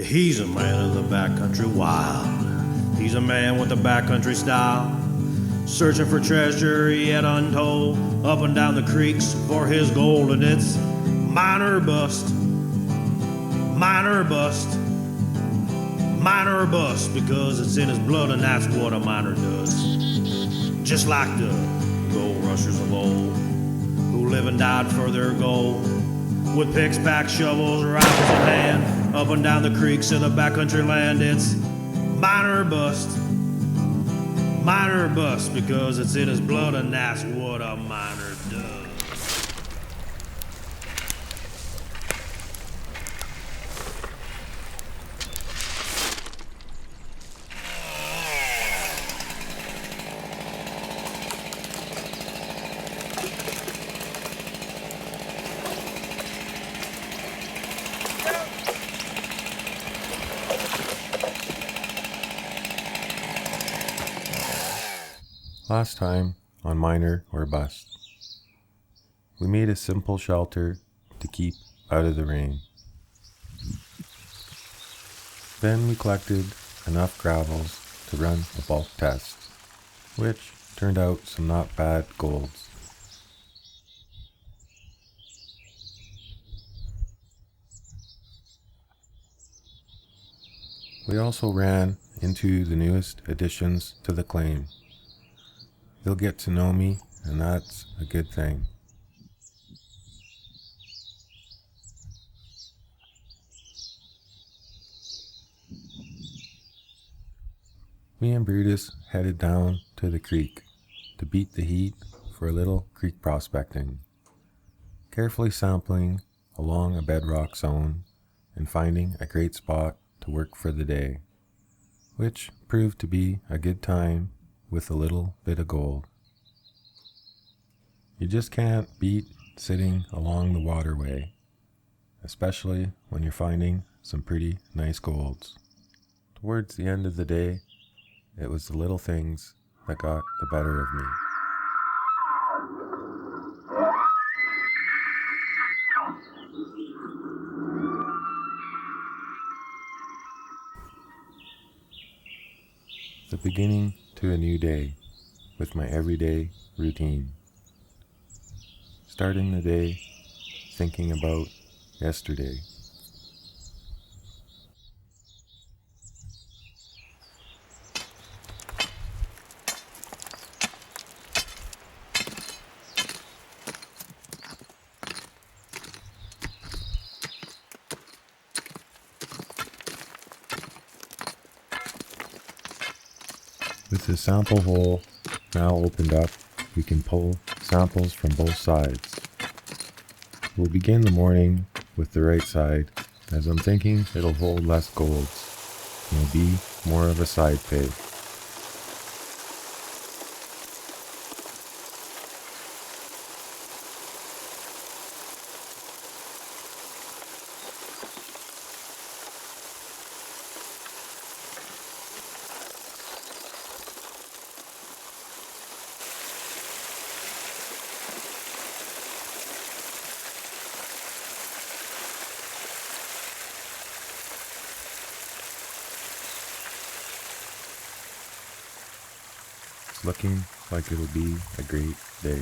He's a man of the backcountry wild. He's a man with a backcountry style. Searching for treasure yet untold, up and down the creeks for his gold. And it's mine or bust, mine or bust, mine or bust, because it's in his blood and that's what a miner does. Just like the gold rushers of old, who live and died for their gold. With picks, packs, shovels, rifles in hand, up and down the creeks of the backcountry land. It's mine or bust, mine or bust, because it's in his blood and that's what a miner does. Last time on Miner or Bust, we made a simple shelter to keep out of the rain. Then we collected enough gravels to run a bulk test, which turned out some not bad golds. We also ran into the newest additions to the claim. They'll get to know me, and that's a good thing. Me and Brutus headed down to the creek to beat the heat for a little creek prospecting, carefully sampling along a bedrock zone and finding a great spot to work for the day, which proved to be a good time with a little bit of gold. You just can't beat sitting along the waterway, especially when you're finding some pretty nice golds. Towards the end of the day, it was the little things that got the better of me. The beginning to a new day with my everyday routine. Starting the day thinking about yesterday. With the sample hole now opened up, we can pull samples from both sides. We'll begin the morning with the right side, as I'm thinking it'll hold less golds and will be more of a side pay. It's looking like it'll be a great day.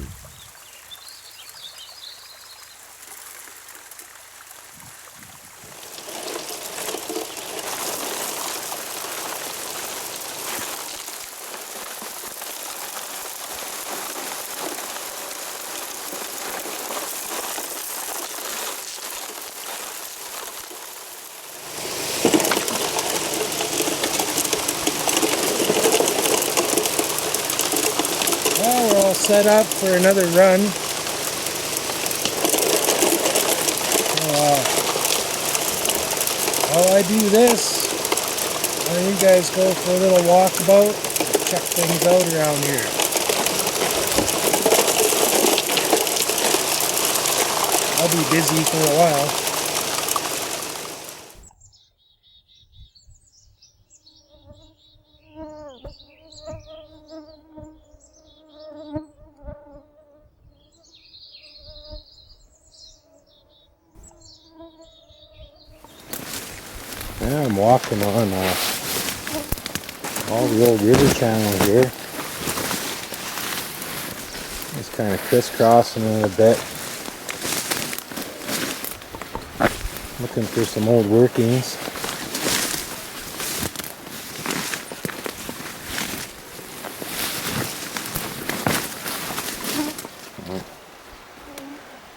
Well, we're all set up for another run. While I do this, why don't you guys go for a little walkabout, check things out around here. I'll be busy for a while. Yeah, I'm walking on all the old river channel here. Just kind of crisscrossing it a bit. Looking for some old workings.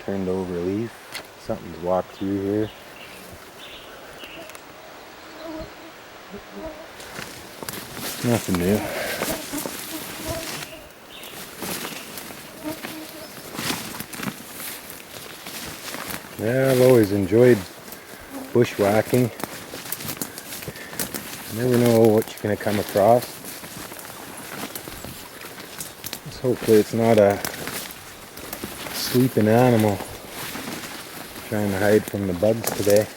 Turned over leaf. Something's walked through here. Nothing new. Yeah, I've always enjoyed bushwhacking. You never know what you're going to come across. Just hopefully it's not a sleeping animal trying to hide from the bugs today.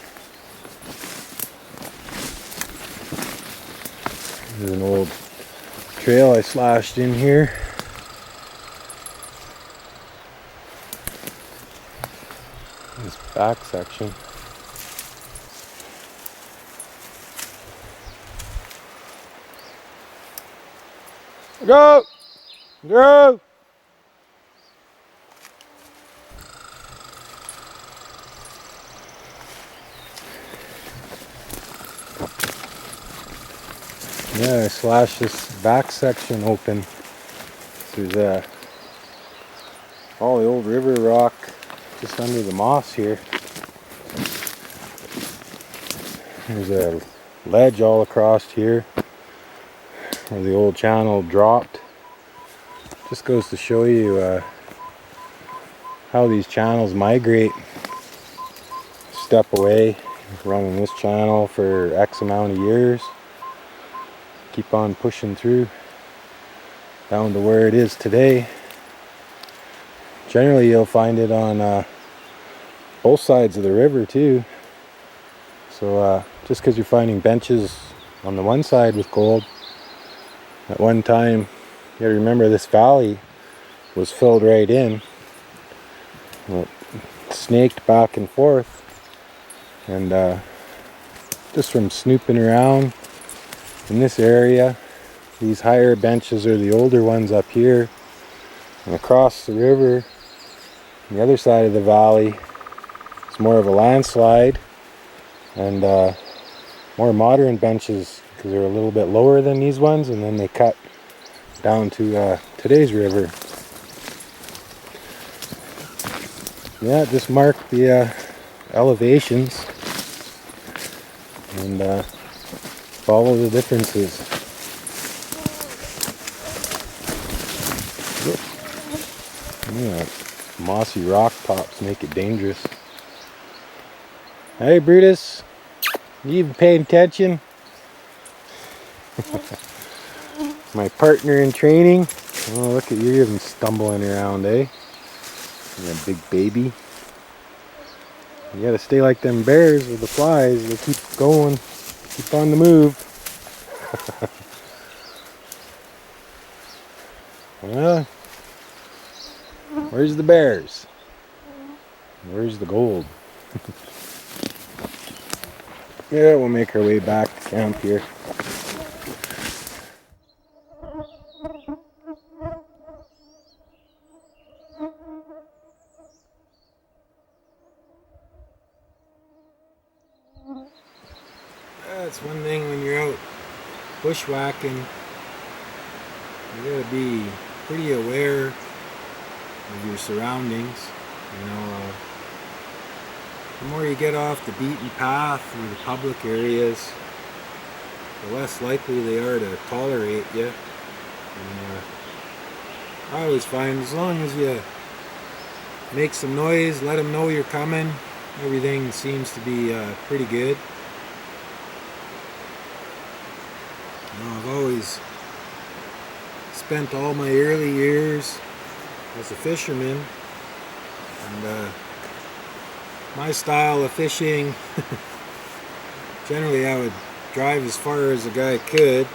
There's an old trail I slashed in here. This back section. Go! Go! Yeah, I slashed this back section open. There's all the old river rock just under the moss here. There's a ledge all across here where the old channel dropped. Just goes to show you how these channels migrate. Step away, running this channel for X amount of years. Keep on pushing through down to where it is today. Generally you'll find it on both sides of the river too. So just because you're finding benches on the one side with gold, at one time, you gotta remember this valley was filled right in. It snaked back and forth, and just from snooping around in this area, these higher benches are the older ones up here, and across the river on the other side of the valley it's more of a landslide, and more modern benches because they're a little bit lower than these ones, and then they cut down to today's river. Yeah, just mark the elevations and follow the differences. Yeah, mossy rock tops make it dangerous. Hey Brutus, you even paying attention? My partner in training. Oh, look at you even stumbling around, eh? You're a big baby. You gotta stay like them bears with the flies. They keep going, keep on the move. Well, where's the bears? Where's the gold? Yeah, we'll make our way back to camp here. That's one thing when you're out bushwhacking, you gotta be pretty aware of your surroundings. You know, the more you get off the beaten path or the public areas, the less likely they are to tolerate you. And, I always find as long as you make some noise, let them know you're coming, everything seems to be pretty good. You know, I've always spent all my early years as a fisherman, and my style of fishing, generally I would drive as far as a guy could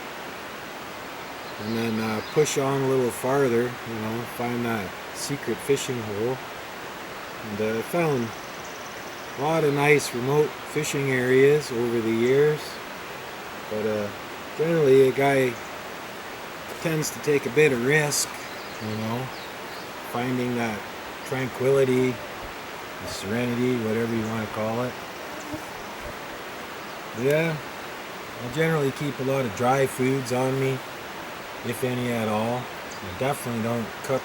and then push on a little farther, you know, find that secret fishing hole. And I found a lot of nice remote fishing areas over the years, but generally a guy tends to take a bit of risk, you know, finding that tranquility, the serenity, whatever you want to call it. Yeah, I generally keep a lot of dry foods on me, if any at all. I definitely don't cook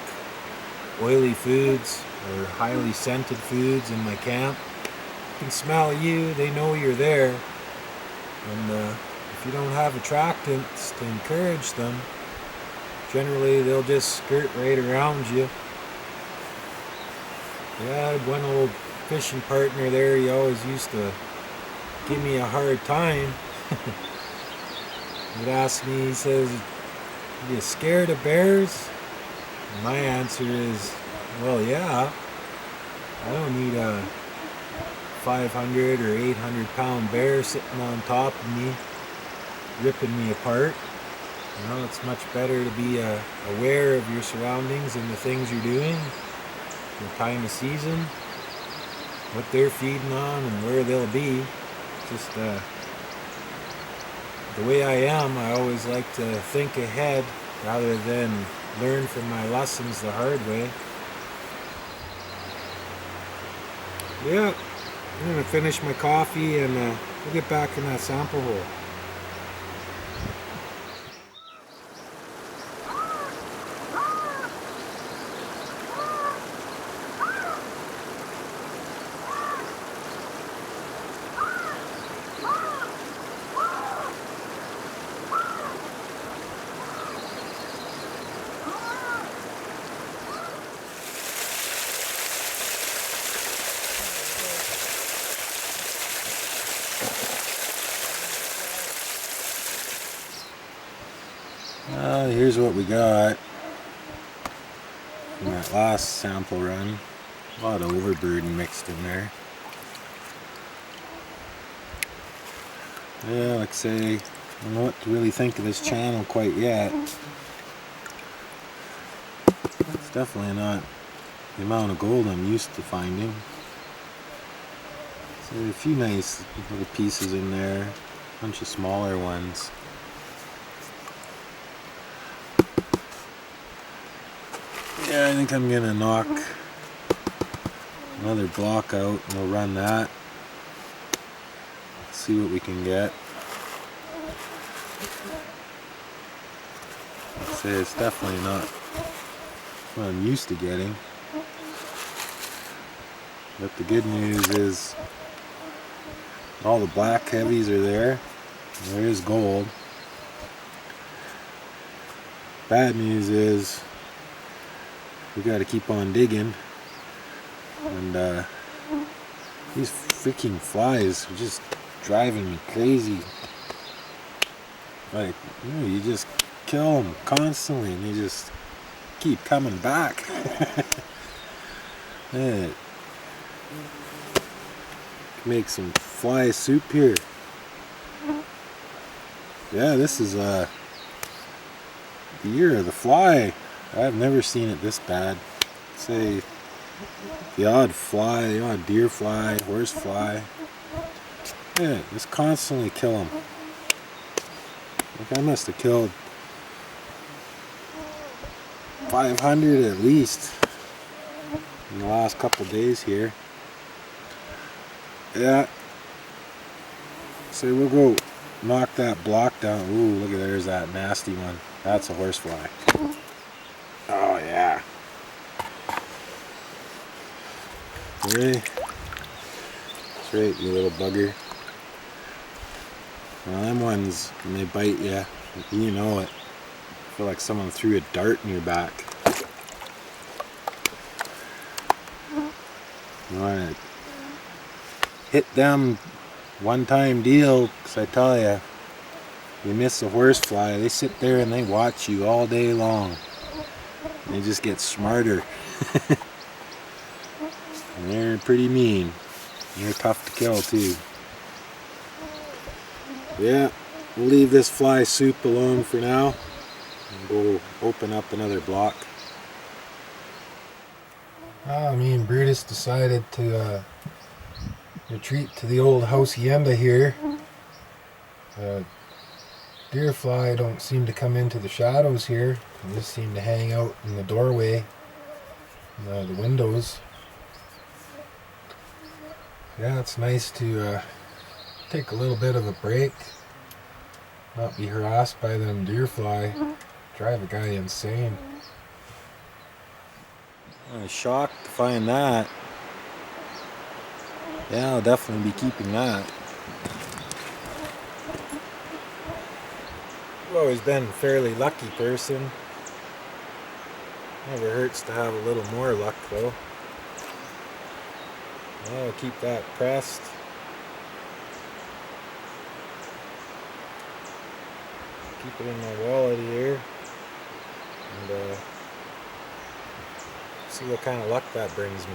oily foods or highly scented foods in my camp. They can smell you, they know you're there, and if you don't have attractants to encourage them, generally they'll just skirt right around you. Yeah, I had one old fishing partner there, he always used to give me a hard time. He'd ask me, he says, "Are you scared of bears?" And my answer is, well, yeah. I don't need a 500 or 800 pound bear sitting on top of me, ripping me apart. You know, it's much better to be aware of your surroundings and the things you're doing, the time of season, what they're feeding on, and where they'll be. Just the way I am, I always like to think ahead rather than learn from my lessons the hard way. Yeah, I'm gonna finish my coffee and we'll get back in that sample hole. Here's what we got from that last sample run. A lot of overburden mixed in there. Yeah, like I say, I don't know what to really think of this channel quite yet. It's definitely not the amount of gold I'm used to finding. So a few nice little pieces in there, a bunch of smaller ones. Yeah, I think I'm gonna knock another block out and we'll run that. See what we can get. I'd say it's definitely not what I'm used to getting. But the good news is all the black heavies are there. There is gold. Bad news is we gotta keep on digging, and these freaking flies are just driving me crazy. Like, you just kill them constantly and they just keep coming back. Yeah. Make some fly soup here. Yeah, this is the year of the fly. I've never seen it this bad. Say the odd fly, the odd deer fly, horse fly. Yeah, just constantly kill them. Like I must have killed 500 at least in the last couple days here. Yeah. So we'll go knock that block down. Ooh, look at there's that nasty one. That's a horsefly. Oh yeah. Really? That's right, you little bugger. Well, them ones, when they bite you, you know it. I feel like someone threw a dart in your back. You want to hit them one-time deal, because I tell you, you miss a horsefly, they sit there and they watch you all day long. They just get smarter. And they're pretty mean. They're tough to kill too. Yeah, we'll leave this fly soup alone for now and go open up another block. Me and Brutus decided to retreat to the old hacienda here. Deer fly don't seem to come into the shadows here. They just seem to hang out in the doorway, the windows. Yeah, it's nice to take a little bit of a break, not be harassed by them deer fly. Drive a guy insane. I was shocked to find that. Yeah, I'll definitely be keeping that. I've always been a fairly lucky person. Never hurts to have a little more luck though. I'll keep that pressed. Keep it in my wallet here. And see what kind of luck that brings me.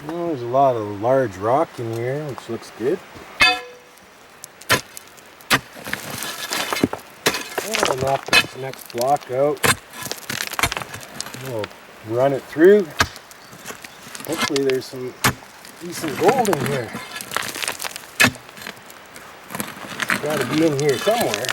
Well, there's a lot of large rock in here, which looks good. I'll knock this next block out. We'll run it through. Hopefully there's some decent gold in here. It's got to be in here somewhere.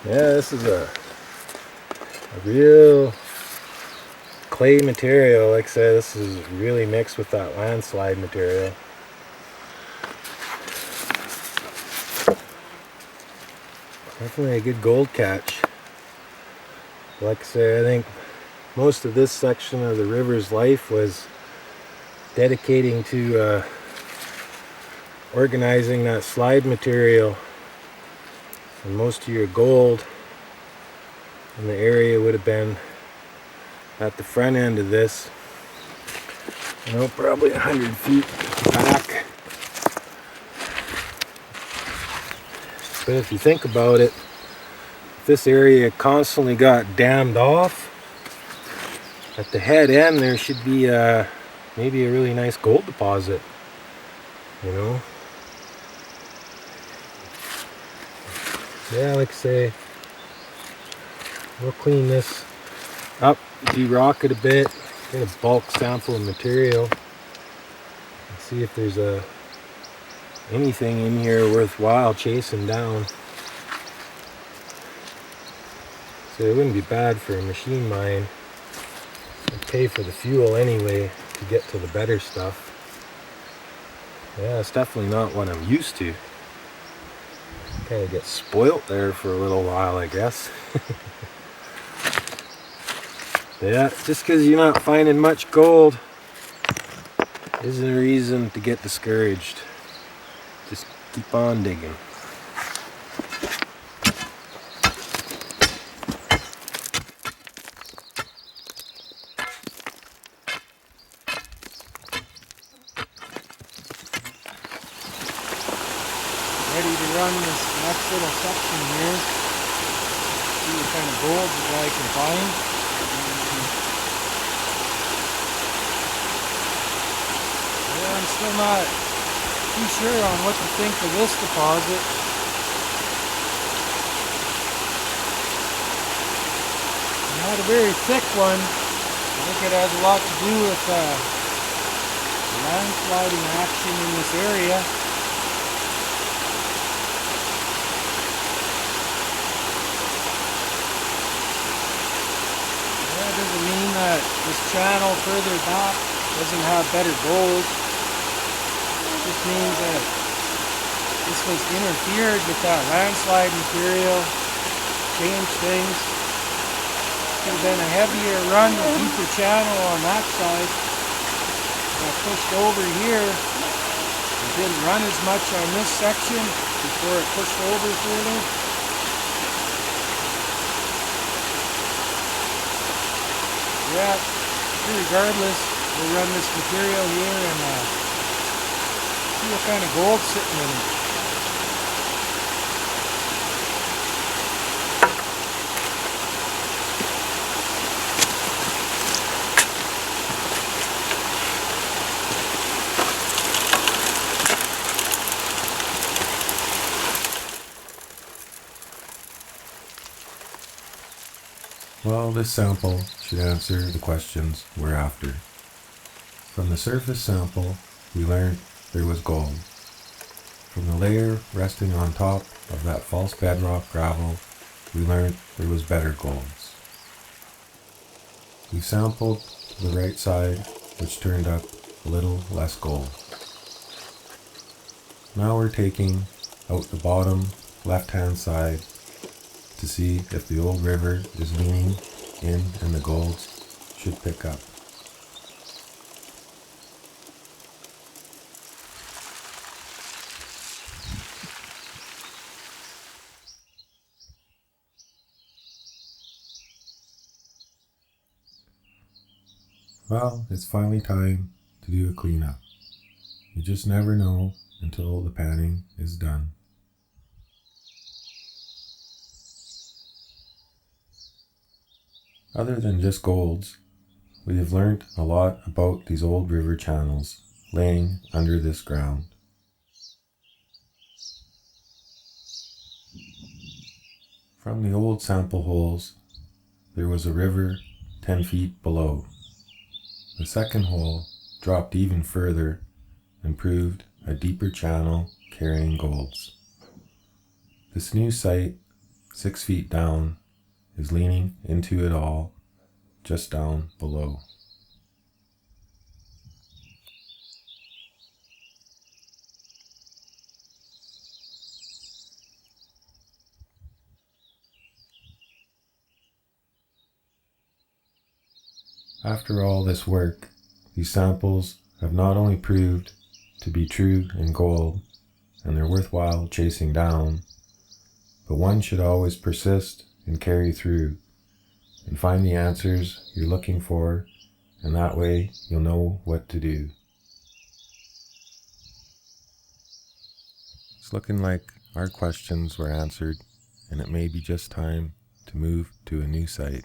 Yeah, this is a real clay material. Like I said, this is really mixed with that landslide material. Definitely a good gold catch. Like I say, I think most of this section of the river's life was dedicating to organizing that slide material. And most of your gold in the area would have been at the front end of this. You know, probably 100 feet back. But if you think about it, if this area constantly got dammed off, at the head end there should be maybe a really nice gold deposit, you know. Yeah, like I say, we'll clean this up, de-rock it a bit, get a bulk sample of material, and see if there's anything in here worthwhile chasing down. So it wouldn't be bad for a machine mine. I'd pay for the fuel anyway to get to the better stuff. Yeah, it's definitely not what I'm used to. Kind of get spoilt there for a little while, I guess. Yeah, just because you're not finding much gold isn't a reason to get discouraged. Just keep on digging. Ready to run this next little section here. See what kind of gold that I can find. Yeah, I'm still not too sure on what to think of this deposit. Not a very thick one. I think it has a lot to do with landsliding action in this area. Doesn't mean that this channel further back doesn't have better gold. It just means that this was interfered with that landslide material, changed things. Could have been a heavier run, a deeper channel on that side. I pushed over here. It didn't run as much on this section before it pushed over further. Yeah, regardless, we'll run this material here and see what kind of gold's sitting in it. Well, this sample should answer the questions we're after. From the surface sample, we learned there was gold. From the layer resting on top of that false bedrock gravel, we learned there was better golds. We sampled to the right side, which turned up a little less gold. Now we're taking out the bottom left-hand side to see if the old river is leaning in and the golds should pick up. Well, it's finally time to do a cleanup. You just never know until the panning is done. Other than just golds, we have learned a lot about these old river channels laying under this ground. From the old sample holes, there was a river 10 feet below. The second hole dropped even further and proved a deeper channel carrying golds. This new site, 6 feet down, is leaning into it all just down below. After all this work, these samples have not only proved to be true in gold, and they're worthwhile chasing down, but one should always persist and carry through and find the answers you're looking for, and that way you'll know what to do. It's looking like our questions were answered, and it may be just time to move to a new site.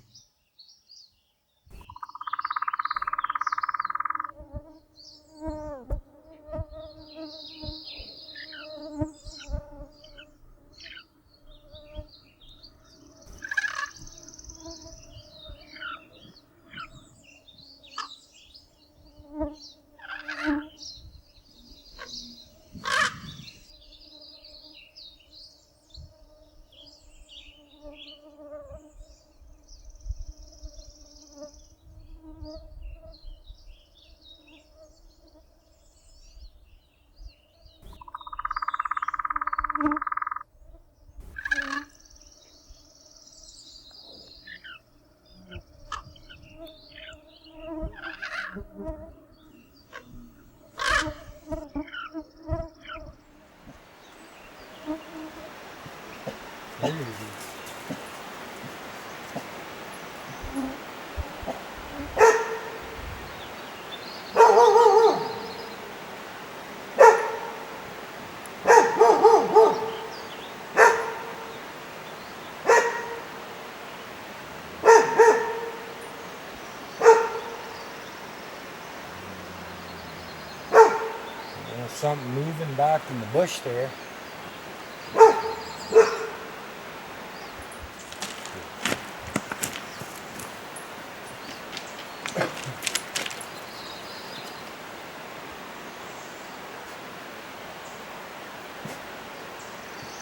Something moving back in the bush there.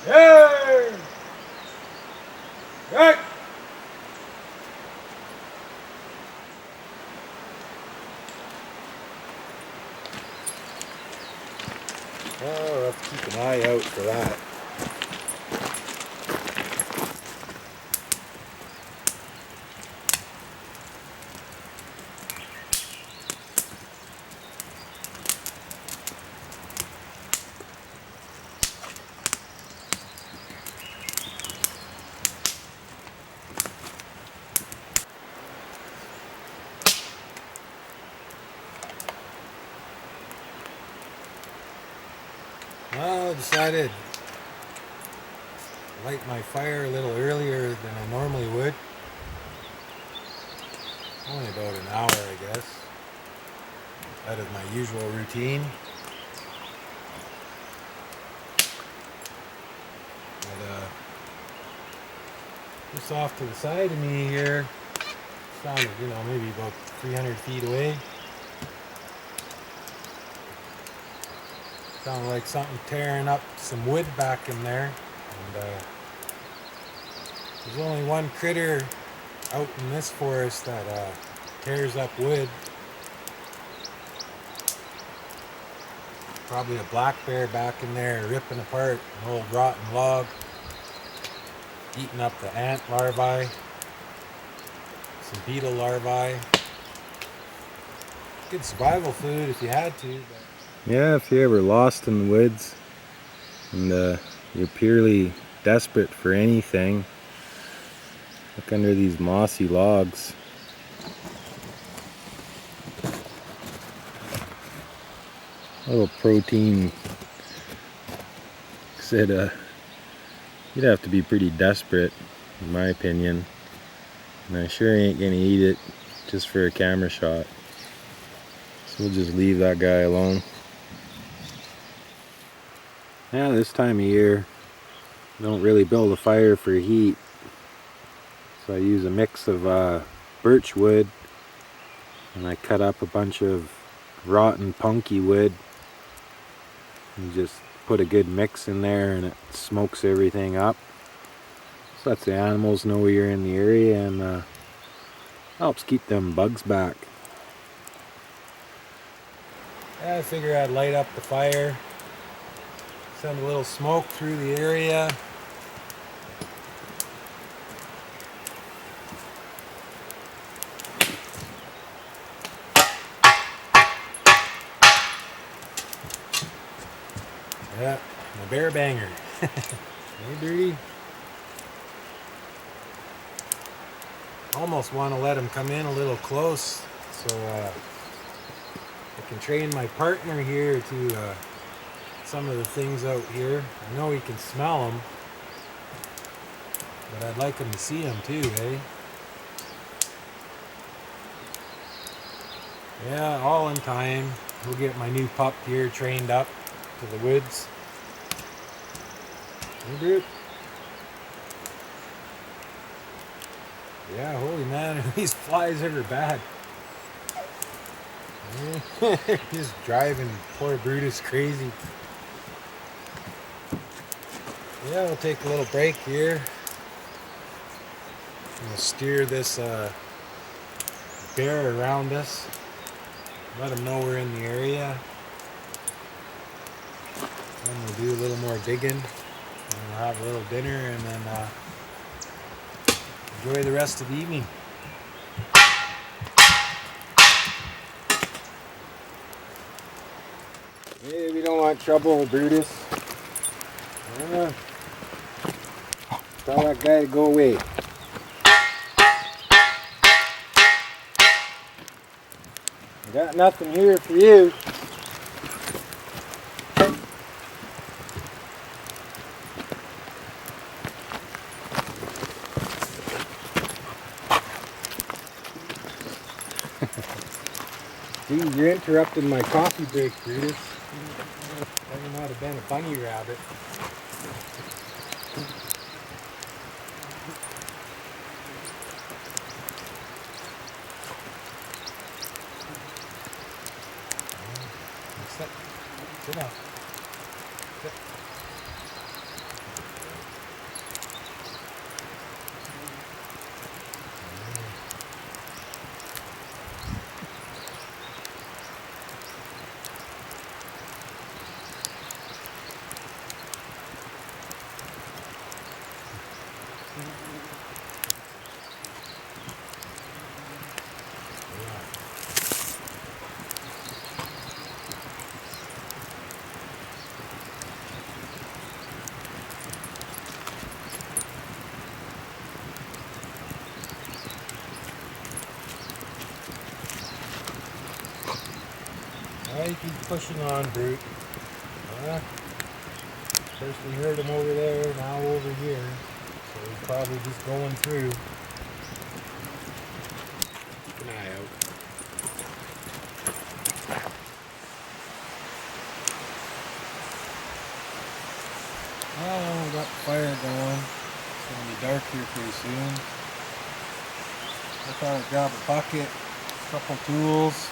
Hey! Hey! Oh, let's keep an eye out for that. Well, I decided to light my fire a little earlier than I normally would. Only about an hour, I guess, out of my usual routine. But just off to the side of me here, sounded, maybe about 300 feet away. Sounded like something tearing up some wood back in there. And there's only one critter out in this forest that tears up wood. Probably a black bear back in there ripping apart an old rotten log, eating up the ant larvae, some beetle larvae. Good survival food if you had to. But yeah, if you're ever lost in the woods and you're purely desperate for anything, look under these mossy logs. A little protein. Said you'd have to be pretty desperate, in my opinion, and I sure ain't gonna eat it just for a camera shot, so we'll just leave that guy alone. Yeah, this time of year I don't really build a fire for heat, so I use a mix of birch wood, and I cut up a bunch of rotten punky wood and just put a good mix in there, and it smokes everything up, so lets the animals know you're in the area, and helps keep them bugs back. Yeah, I figure I'd light up the fire, send a little smoke through the area. Yeah, my bear banger. Hey, Dirty. Almost want to let him come in a little close, so I can train my partner here to some of the things out here. I know he can smell them, but I'd like him to see them too, eh? Yeah, all in time. We'll get my new pup here trained up to the woods. Hey, dude. Yeah, holy man, are these flies ever bad? Just driving poor Brutus crazy. Yeah, we'll take a little break here. We'll steer this bear around us. Let him know we're in the area. Then we'll do a little more digging. And we'll have a little dinner, and then enjoy the rest of the evening. Hey, we don't want trouble, Brutus. Tell that guy to go away. I got nothing here for you. Geez, you're interrupting my coffee break, Brutus. That might have been a bunny rabbit. Sit down. Sit. Alright, keep pushing on, Brute. First we heard him over there, now over here. So he's probably just going through. Keep an eye out. Oh, we got the fire going. It's going to be dark here pretty soon. I thought I'd grab a bucket, a couple tools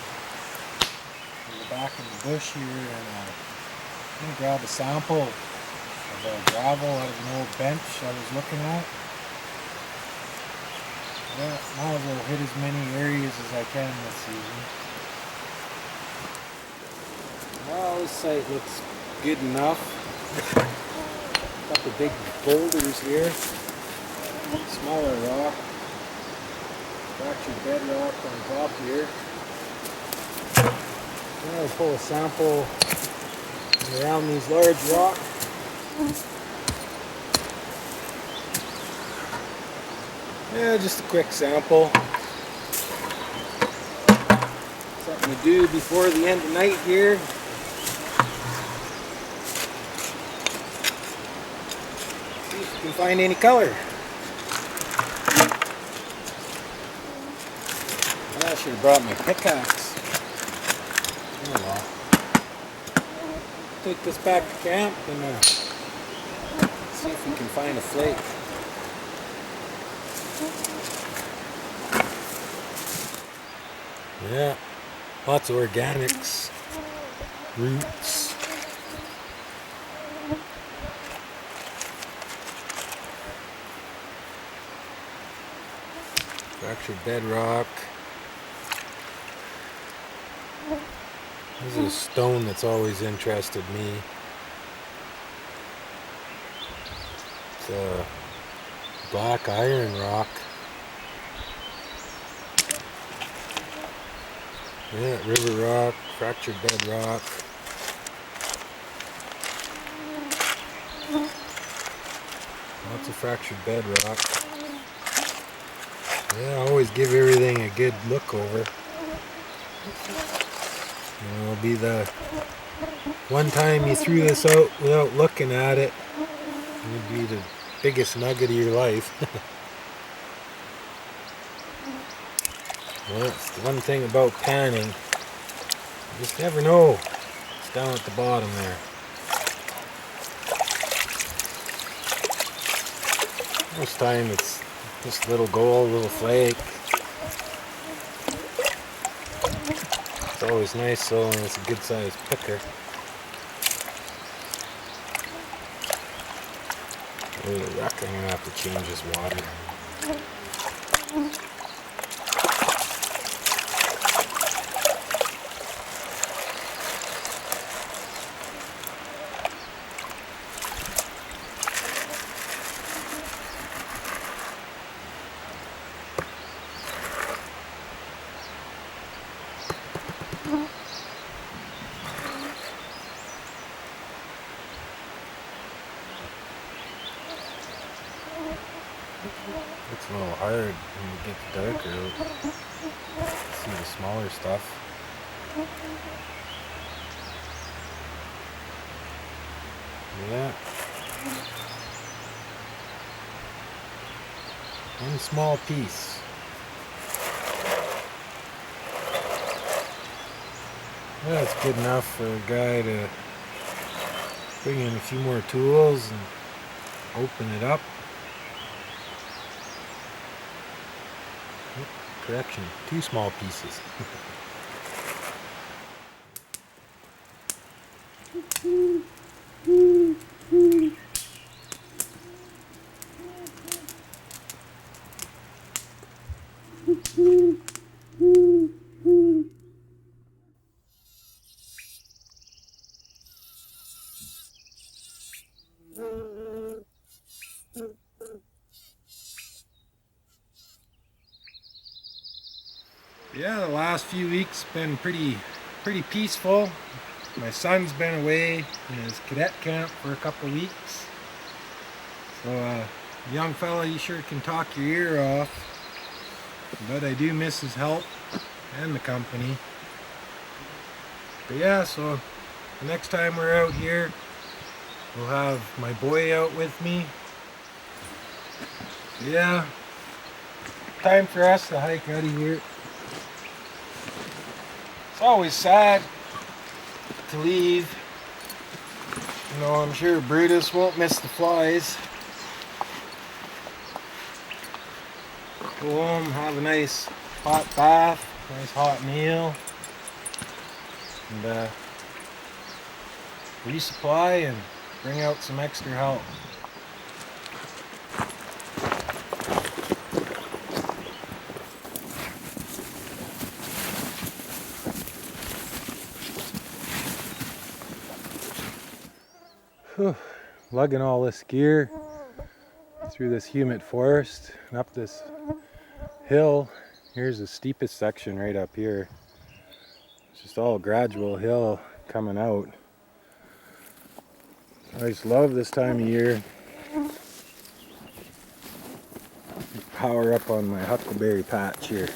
from the back of the bush here, and I'm going to grab a sample of gravel out of an old bench I was looking at. Yeah, might as well hit as many areas as I can this season. Well, this site looks good enough. Got the big boulders here, smaller rock, fractured bedrock on top here. I'm going to pull a sample around these large rocks. Yeah, just a quick sample. Something to do before the end of night here. See if you can find any color. I should have brought my pickaxe. Oh well. Take this back to camp and see if we can find a flake. Yeah, lots of organics, roots. Fractured bedrock. This is a stone that's always interested me. It's a black iron rock. Yeah, river rock, fractured bedrock. Lots of fractured bedrock. Yeah, I always give everything a good look over. It'll be the one time you threw this out without looking at it, it'd be the biggest nugget of your life. Well, that's the one thing about panning. You just never know. It's down at the bottom there. Most time it's just little gold, little flake. It's always nice though, and it's a good sized picker. I reckon I'm gonna have to change this water. It's a little hard when you get darker out. See the smaller stuff. Yeah. One small piece. Yeah, it's good enough for a guy to bring in a few more tools and open it up. Correction, 2 small pieces. Yeah, the last few weeks been pretty peaceful. My son's been away in his cadet camp for a couple weeks. So young fella, you sure can talk your ear off. But I do miss his help and the company. But yeah, so the next time we're out here, We'll have my boy out with me. Yeah, time for us to hike out of here. It's always sad to leave. You know, I'm sure Brutus won't miss the flies. Go home, have a nice hot bath, nice hot meal, and resupply and bring out some extra help. Whew. Lugging all this gear through this humid forest and up this hill. Here's the steepest section right up here. It's just all gradual hill coming out. I just love this time of year. Power up on my huckleberry patch here.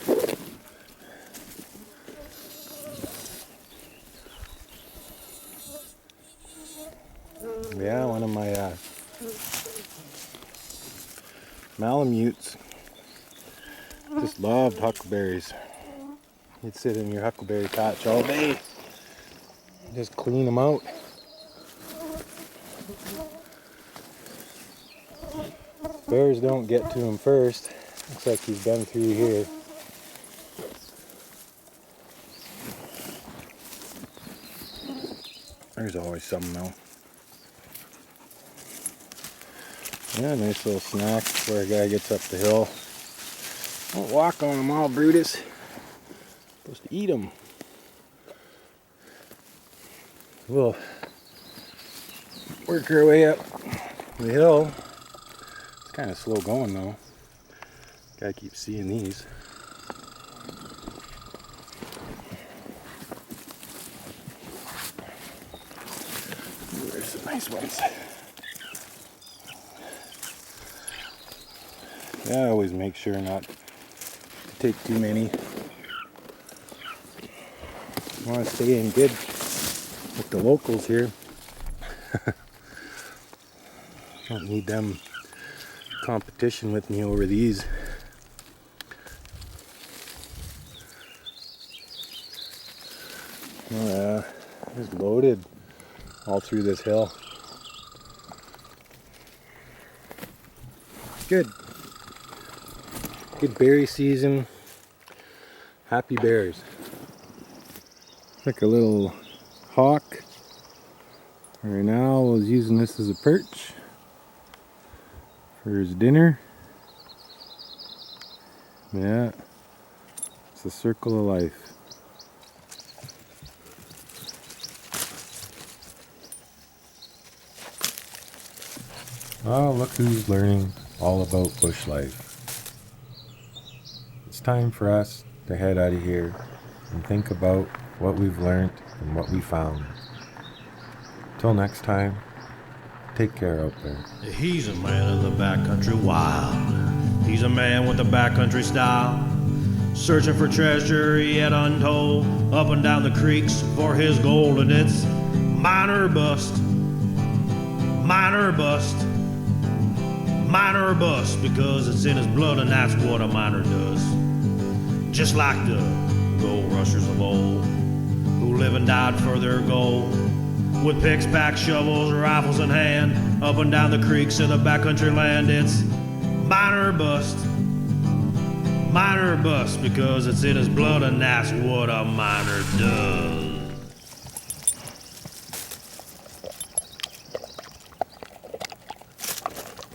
Yeah, one of my Malamutes just loved huckleberries. He'd sit in your huckleberry patch all day, just clean them out. Bears don't get to him first. Looks like he's been through here. There's always something though. Yeah, nice little snack before a guy gets up the hill. Don't walk on them all, Brutus. Supposed to eat them. We'll work our way up the hill. It's kind of slow going though. Gotta keep seeing these. Ooh, there's some nice ones. Yeah, I always make sure not to take too many. I want to stay in good with the locals here. Don't need them competition with me over these. Oh yeah, it's loaded all through this hill. Good. Good berry season. Happy bears. Like a little hawk. Right now I was using this as a perch for his dinner. Yeah. It's a circle of life. Oh, look who's learning all about bush life. It's time for us to head out of here and think about what we've learned and what we found. Till next time, take care out there. He's a man of the backcountry wild. He's a man with a backcountry style. Searching for treasure yet untold. Up and down the creeks for his gold. And it's mine or bust. Mine or bust. Mine or bust. Because it's in his blood and that's what a miner does. Just like the gold rushers of old, who live and died for their gold. With picks, packs, shovels, rifles in hand, up and down the creeks of the backcountry land. It's mine or bust. Mine or bust, because it's in his blood and that's what a miner does.